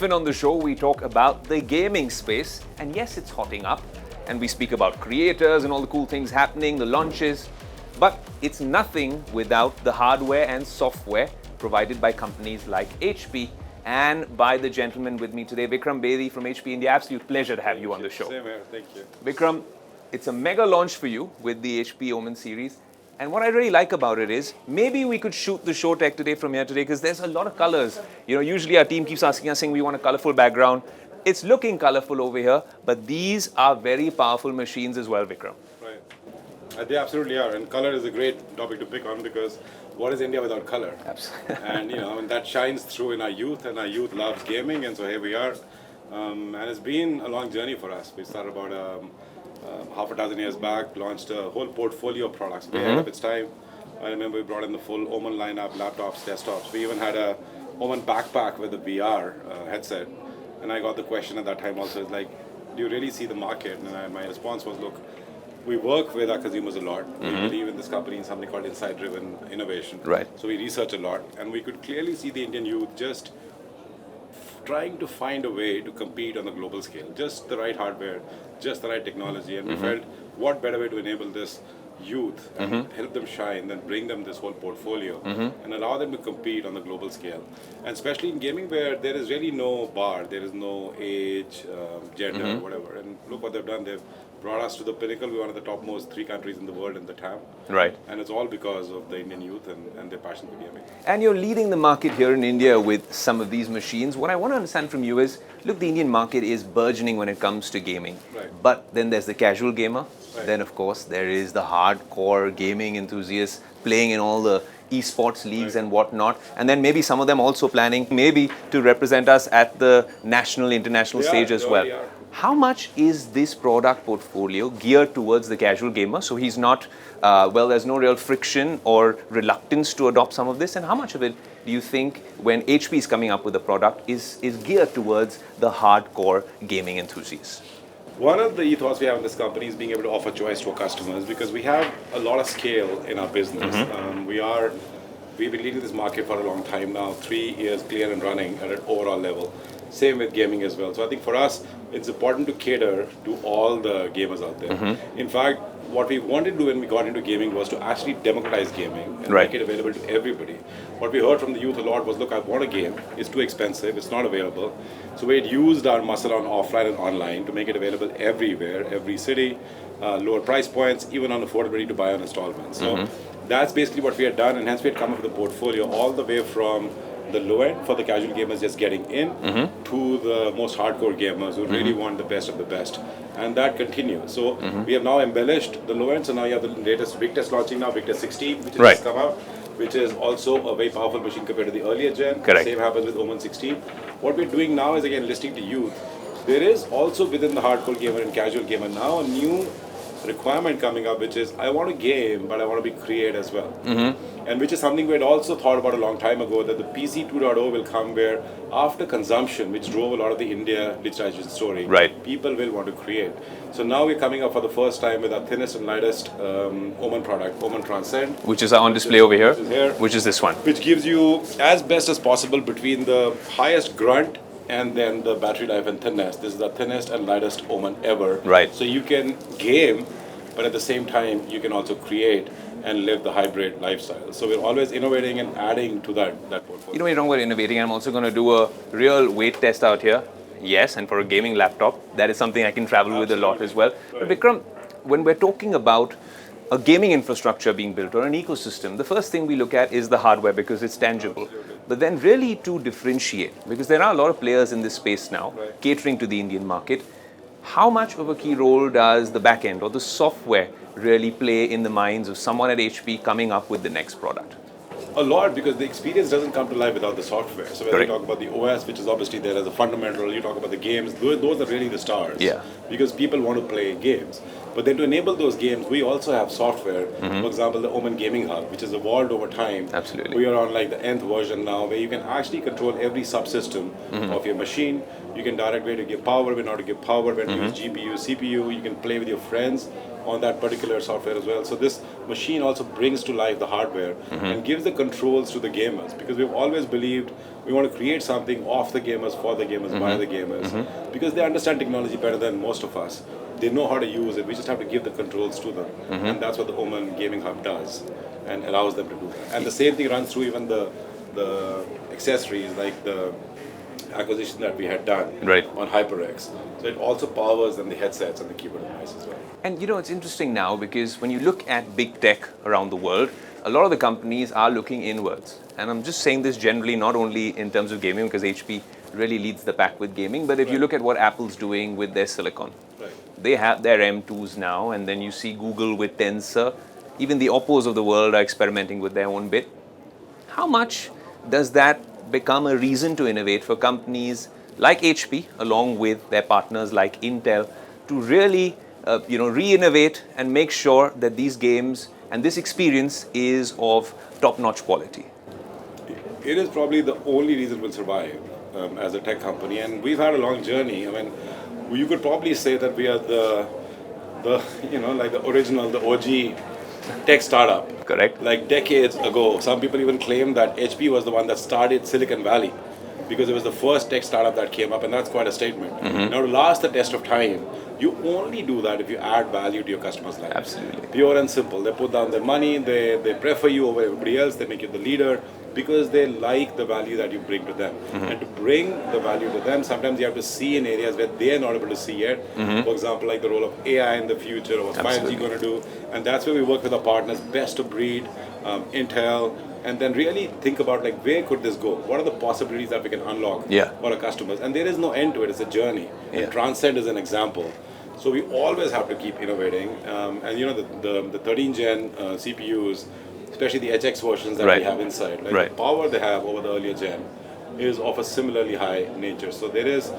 Often on the show, we talk about the gaming space, and yes, it's hotting up, and we speak about creators and all the cool things happening, the launches, but it's nothing without the hardware and software provided by companies like HP and by the gentleman with me today, Vickram Bedi from HP India. Absolute pleasure to have you on the show. Same here, thank you. Vikram, it's a mega launch for you with the HP Omen series. And what I really like about it is, maybe we could shoot the show tech today from here today because there's a lot of colors. You know, usually our team keeps asking us, saying we want a colorful background. It's looking colorful over here, but these are very powerful machines as well, Vikram. Right. They absolutely are. And color is a great topic to pick on because what is India without color? Absolutely. And, and that shines through in our youth, and our youth loves gaming, and so here we are. And it's been a long journey for us. We started about half a dozen years back, launched a whole portfolio of products way ahead of its time. I remember we brought in the full Omen lineup, laptops, desktops. We even had a Omen backpack with a VR headset. And I got the question at that time also, it's like, do you really see the market? And my response was, look, we work with our consumers a lot. We believe in this company in something called insight-driven innovation. Right. So we research a lot, and we could clearly see the Indian youth just trying to find a way to compete on a global scale. Just the right hardware, just the right technology, and we felt what better way to enable this youth and help them shine than bring them this whole portfolio and allow them to compete on the global scale. And especially in gaming where there is really no bar, there is no age, gender, whatever. And look what they've done. They've brought us to the pinnacle. We're one of the topmost 3 countries in the world in the TAM. Right. And it's all because of the Indian youth and their passion for gaming. And you're leading the market here in India with some of these machines. What I want to understand from you is, look, the Indian market is burgeoning when it comes to gaming. Right. But then there's the casual gamer. Right. Then, of course, there is the hardcore gaming enthusiasts playing in all the esports leagues and whatnot. And then maybe some of them also planning maybe to represent us at the national, international stage as well. How much is this product portfolio geared towards the casual gamer? So he's not, there's no real friction or reluctance to adopt some of this. And how much of it do you think, when HP is coming up with a product, is geared towards the hardcore gaming enthusiasts? One of the ethos we have in this company is being able to offer choice to our customers because we have a lot of scale in our business. We've been leading this market for a long time now, 3 years clear and running at an overall level. Same with gaming as well. So I think for us, it's important to cater to all the gamers out there. In fact, what we wanted to do when we got into gaming was to actually democratize gaming and make it available to everybody. What we heard from the youth a lot was, look, I want a game, it's too expensive, it's not available. So we had used our muscle on offline and online to make it available everywhere, every city, lower price points, even on affordability to buy on installments. So that's basically what we had done, and hence we had come up with a portfolio all the way from the low end for the casual gamers just getting in to the most hardcore gamers who really want the best of the best, and that continues. So we have now embellished the low end, so now you have the latest Victus launching now, Victus 16, which has just come out, which is also a very powerful machine compared to the earlier gen. Correct. Same happens with Omen 16. What we're doing now is again listening to youth. There is also within the hardcore gamer and casual gamer now a new requirement coming up, which is I want to game, but I want to be create as well. And which is something we had also thought about a long time ago, that the PC 2.0 will come where after consumption, which drove a lot of the India digitization story, people will want to create. So now we're coming up for the first time with our thinnest and lightest Omen product, Omen Transcend. Which is on display over here, which is this one. Which gives you as best as possible between the highest grunt and then the battery life and thinness. This is the thinnest and lightest Omen ever. Right. So you can game, but at the same time, you can also create and live the hybrid lifestyle. So we're always innovating and adding to that portfolio. You know, when you're talking about innovating, I'm also going to do a real weight test out here. Yes, and for a gaming laptop, that is something I can travel with a lot as well. But Vikram, when we're talking about a gaming infrastructure being built or an ecosystem, the first thing we look at is the hardware because it's tangible. But then really to differentiate, because there are a lot of players in this space now catering to the Indian market, how much of a key role does the back end or the software really play in the minds of someone at HP coming up with the next product? A lot, because the experience doesn't come to life without the software. So when you talk about the OS, which is obviously there as a fundamental, you talk about the games, those are really the stars. Yeah. Because people want to play games. But then to enable those games, we also have software. For example, the Omen Gaming Hub, which has evolved over time. Absolutely. We are on like the nth version now, where you can actually control every subsystem of your machine. You can direct where to give power, when not to give power, when to use GPU, CPU. You can play with your friends on that particular software as well. So this machine also brings to life the hardware and gives the controls to the gamers, because we've always believed we want to create something off the gamers, for the gamers, by the gamers, because they understand technology better than most of us. They know how to use it. We just have to give the controls to them. And that's what the Omen Gaming Hub does and allows them to do that. And the same thing runs through even the accessories, like the acquisition that we had done on HyperX. So it also powers them the headsets and the keyboard device as well. And you know, it's interesting now because when you look at big tech around the world, a lot of the companies are looking inwards. And I'm just saying this generally, not only in terms of gaming, because HP really leads the pack with gaming, but if you look at what Apple's doing with their silicon, they have their M2s now, and then you see Google with Tensor. Even the Oppos of the world are experimenting with their own bit. How much does that become a reason to innovate for companies like HP, along with their partners like Intel, to really re-innovate and make sure that these games and this experience is of top-notch quality? It is probably the only reason we'll survive as a tech company, and we've had a long journey. I mean, you could probably say that we are the original, the OG tech startup. Correct. Like decades ago, some people even claim that HP was the one that started Silicon Valley, because it was the first tech startup that came up, and that's quite a statement. Now, to last the test of time, you only do that if you add value to your customers' lives. Absolutely. Pure and simple. They put down their money, they prefer you over everybody else, they make you the leader, because they like the value that you bring to them. And to bring the value to them, sometimes you have to see in areas where they are not able to see yet. For example, like the role of AI in the future, or what's 5G going to do. And that's where we work with our partners, best of breed, Intel, and then really think about like, where could this go? What are the possibilities that we can unlock for our customers? And there is no end to it, it's a journey. And Transcend is an example. So we always have to keep innovating. And you know, the 13 gen CPUs, especially the HX versions that we have inside, like the power they have over the earlier gen is of a similarly high nature. So there is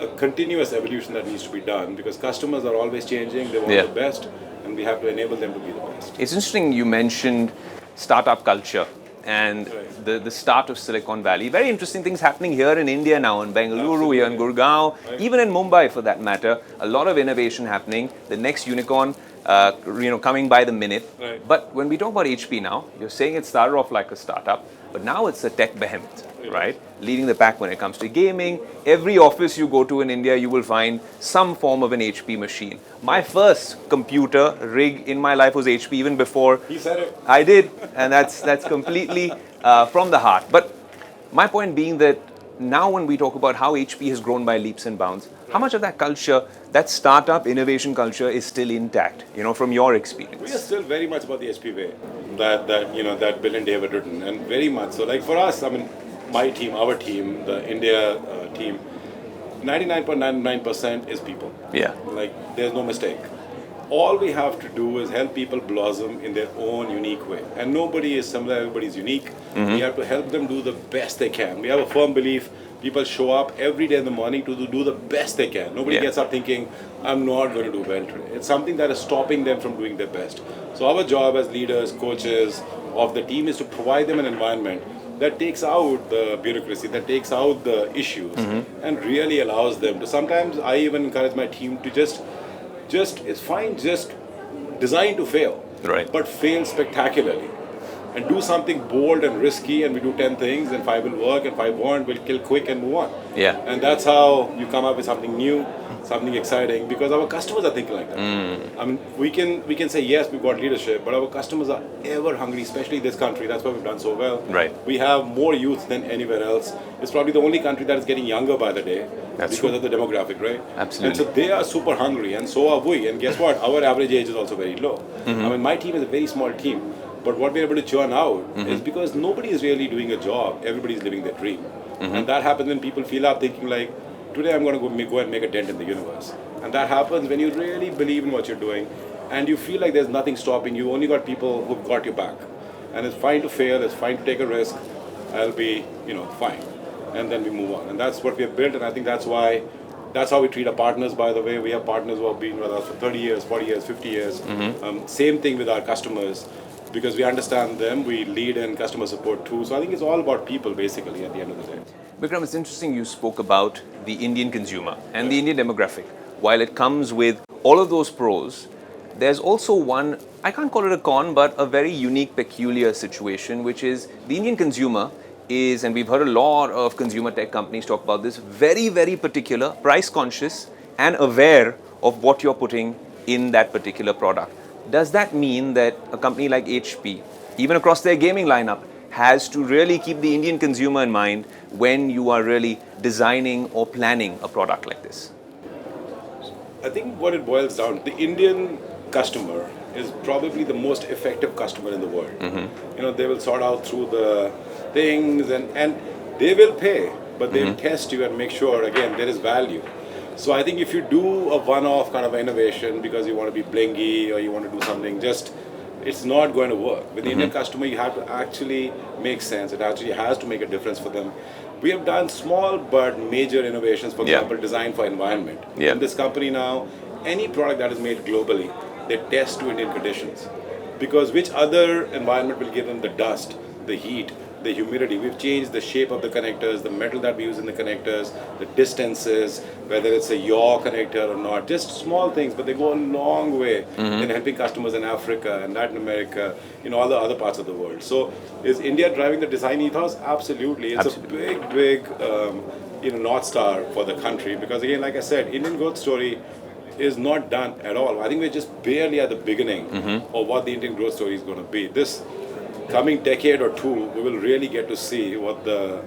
a continuous evolution that needs to be done, because customers are always changing, they want the best, and we have to enable them to be the best. It's interesting you mentioned startup culture and the start of Silicon Valley. Very interesting things happening here in India now, in Bengaluru, here in Gurgaon, even in Mumbai for that matter. A lot of innovation happening. The next unicorn coming by the minute. But when we talk about HP now, you're saying it started off like a startup, but now it's a tech behemoth, right? Leading the pack when it comes to gaming. Every office you go to in India, you will find some form of an HP machine. My first computer rig in my life was HP, even before. He said it. I did, and that's completely from the heart. But my point being that now when we talk about how HP has grown by leaps and bounds, how much of that culture, that startup innovation culture, is still intact, from your experience? We are still very much about the HP way, that Bill and Dave had written, and very much so. Like for us, I mean, my team, our team, the India team, 99.99% is people. Yeah. Like there's no mistake. All we have to do is help people blossom in their own unique way. And nobody is similar, everybody's unique. We have to help them do the best they can. We have a firm belief people show up every day in the morning to do the best they can. Nobody gets up thinking, I'm not going to do well today. It's something that is stopping them from doing their best. So our job as leaders, coaches of the team is to provide them an environment that takes out the bureaucracy, that takes out the issues, and really allows them to. Sometimes I even encourage my team to just it's fine, just design to fail, but fail spectacularly. And do something bold and risky, and we do 10 things, and 5 will work, and 5 won't, we'll kill quick and move on. And that's how you come up with something new, something exciting, because our customers are thinking like that. I mean, we can say, yes, we've got leadership, but our customers are ever hungry, especially this country. That's why we've done so well. We have more youth than anywhere else. It's probably the only country that is getting younger by the day because of the demographic, right? Absolutely. And so they are super hungry, and so are we. And guess what? Our average age is also very low. I mean, my team is a very small team. But what we're able to churn out is because nobody is really doing a job, everybody's living their dream. And that happens when people feel up thinking like, today I'm going to go and make a dent in the universe. And that happens when you really believe in what you're doing and you feel like there's nothing stopping you, only got people who've got your back. And it's fine to fail, it's fine to take a risk, I'll be, fine. And then we move on. And that's what we have built, and I think that's why That's how we treat our partners, by the way. We have partners who have been with us for 30 years, 40 years, 50 years. Same thing with our customers. Because we understand them, we lead in customer support too. So I think it's all about people, basically, at the end of the day. Vikram, it's interesting you spoke about the Indian consumer and the Indian demographic. While it comes with all of those pros, there's also one, I can't call it a con, but a very unique, peculiar situation, which is the Indian consumer is, and we've heard a lot of consumer tech companies talk about this, very, very particular, price conscious, and aware of what you're putting in that particular product. Does that mean that a company like HP, even across their gaming lineup, has to really keep the Indian consumer in mind when you are really designing or planning a product like this? I think what it boils down to, the Indian customer is probably the most effective customer in the world. You know, they will sort out through the things and they will pay, but they will test you and make sure, again, there is value. So I think if you do a one-off kind of innovation because you want to be blingy or you want to do something, just it's not going to work. With the Indian customer, you have to actually make sense. It actually has to make a difference for them. We have done small but major innovations, for example, design for environment. In this company now, any product that is made globally, they test to Indian conditions. Because which other environment will give them the dust, the heat, the humidity? We've changed the shape of the connectors, the metal that we use in the connectors, the distances, whether it's a yaw connector or not. Just small things, but they go a long way in helping customers in Africa and Latin America, you know, all the other parts of the world. So is India driving the design ethos? Absolutely. It's a big, you know, North Star for the country. Because again, like I said, Indian growth story is not done at all. I think we're just barely at the beginning of what the Indian growth story is going to be. This coming decade or two, we will really get to see what the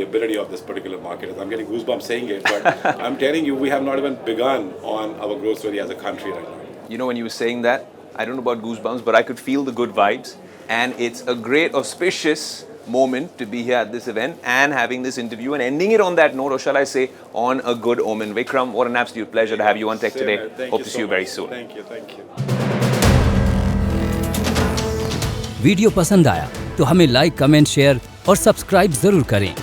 ability of this particular market is. I'm getting goosebumps saying it, but I'm telling you, we have not even begun on our growth story as a country right now. You know, when you were saying that, I don't know about goosebumps, but I could feel the good vibes. And it's a great, auspicious moment to be here at this event and having this interview and ending it on that note, or shall I say, on a good omen. Vikram, what an absolute pleasure to have you on Tech Today. Hope to see you very soon. Thank you. Video पसंद आया तो हमें like, comment, share और subscribe जरूर करें।